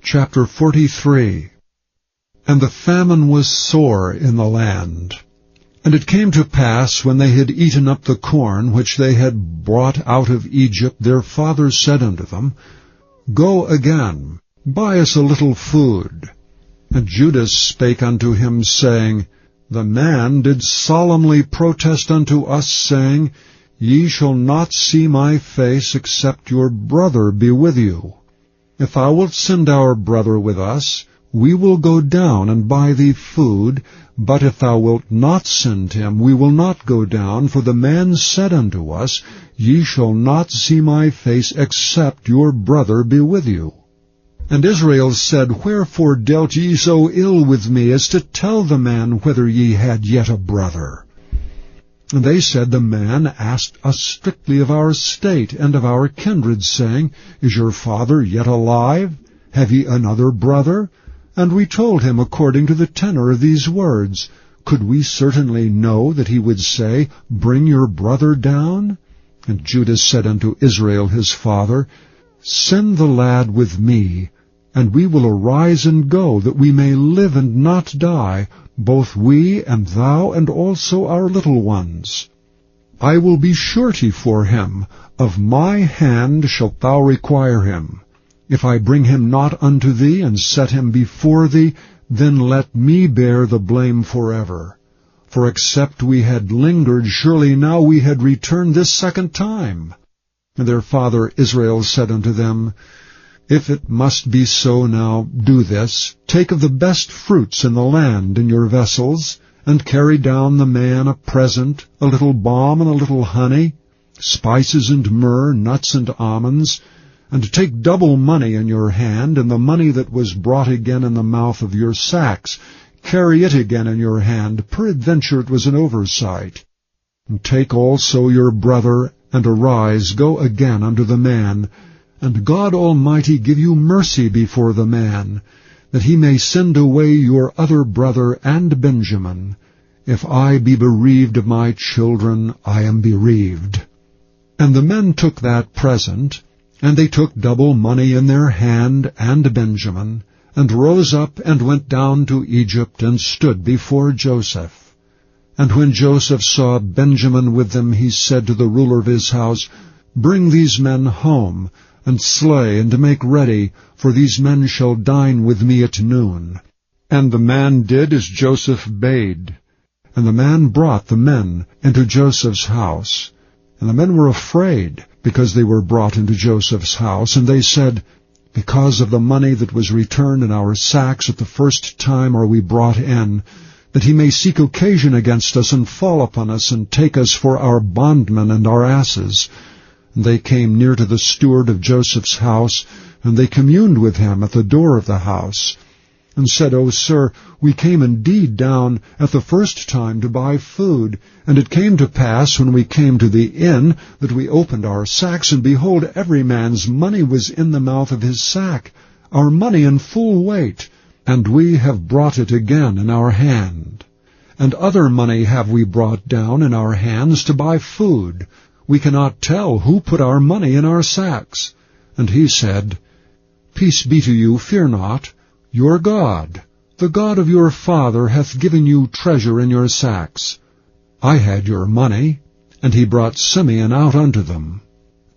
Chapter 43. And the famine was sore in the land. And it came to pass, when they had eaten up the corn which they had brought out of Egypt, their father said unto them, Go again, buy us a little food. And Judas spake unto him, saying, The man did solemnly protest unto us, saying, Ye shall not see my face, except your brother be with you. If thou wilt send our brother with us, we will go down and buy thee food, but if thou wilt not send him, we will not go down, for the man said unto us, Ye shall not see my face, except your brother be with you. And Israel said, Wherefore dealt ye so ill with me, as to tell the man whether ye had yet a brother? And they said, The man asked us strictly of our state and of our kindred, saying, Is your father yet alive? Have ye another brother? And we told him according to the tenor of these words. Could we certainly know that he would say, Bring your brother down? And Judas said unto Israel his father, Send the lad with me, and we will arise and go, that we may live and not die, both we and thou, and also our little ones. I will be surety for him. Of my hand shalt thou require him. If I bring him not unto thee, and set him before thee, then let me bear the blame forever. For except we had lingered, surely now we had returned this second time. And their father Israel said unto them, If it must be so now, do this. Take of the best fruits in the land in your vessels, and carry down the man a present, a little balm and a little honey, spices and myrrh, nuts and almonds, and take double money in your hand, and the money that was brought again in the mouth of your sacks. Carry it again in your hand, peradventure it was an oversight. And take also your brother, and arise, go again unto the man, and God Almighty give you mercy before the man, that he may send away your other brother and Benjamin. If I be bereaved of my children, I am bereaved. And the men took that present, and they took double money in their hand and Benjamin, and rose up and went down to Egypt, and stood before Joseph. And when Joseph saw Benjamin with them, he said to the ruler of his house, Bring these men home, and slay, and make ready, for these men shall dine with me at noon. And the man did as Joseph bade. And the man brought the men into Joseph's house. And the men were afraid, because they were brought into Joseph's house. And they said, Because of the money that was returned in our sacks at the first time are we brought in, that he may seek occasion against us, and fall upon us, and take us for our bondmen and our asses. And they came near to the steward of Joseph's house, and they communed with him at the door of the house, and said, O sir, we came indeed down at the first time to buy food. And it came to pass, when we came to the inn, that we opened our sacks, and behold, every man's money was in the mouth of his sack, our money in full weight, and we have brought it again in our hand. And other money have we brought down in our hands to buy food. We cannot tell who put our money in our sacks. And he said, Peace be to you, fear not. Your God, the God of your father, hath given you treasure in your sacks. I had your money. And he brought Simeon out unto them.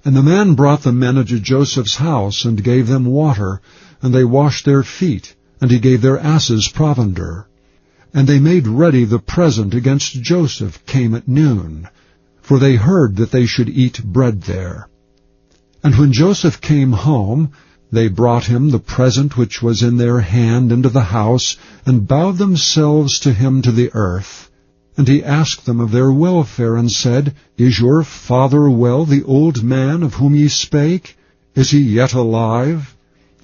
And the man brought the men into Joseph's house, and gave them water, and they washed their feet, and he gave their asses provender. And they made ready the present against Joseph came at noon, for they heard that they should eat bread there. And when Joseph came home, they brought him the present which was in their hand into the house, and bowed themselves to him to the earth. And he asked them of their welfare, and said, Is your father well, the old man of whom ye spake? Is he yet alive?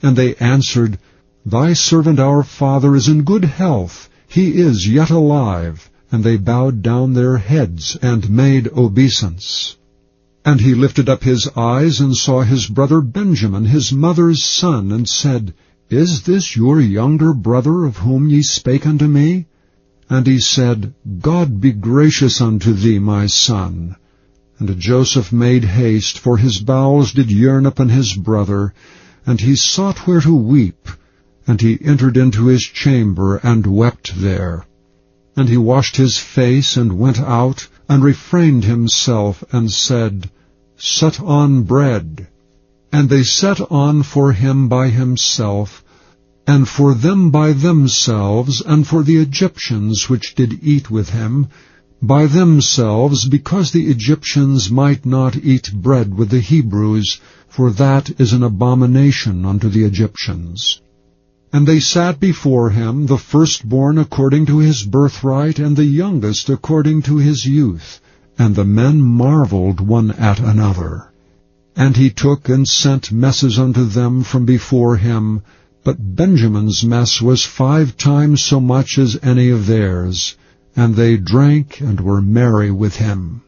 And they answered, Thy servant our father is in good health, he is yet alive. And they bowed down their heads, and made obeisance. And he lifted up his eyes, and saw his brother Benjamin, his mother's son, and said, Is this your younger brother, of whom ye spake unto me? And he said, God be gracious unto thee, my son. And Joseph made haste, for his bowels did yearn upon his brother, and he sought where to weep. And he entered into his chamber, and wept there. And he washed his face, and went out, and refrained himself, and said, Set on bread. And they set on for him by himself, and for them by themselves, and for the Egyptians which did eat with him, by themselves, because the Egyptians might not eat bread with the Hebrews, for that is an abomination unto the Egyptians. And they sat before him, the firstborn according to his birthright, and the youngest according to his youth. And the men marveled one at another. And he took and sent messes unto them from before him, but Benjamin's mess was 5 times so much as any of theirs. And they drank and were merry with him.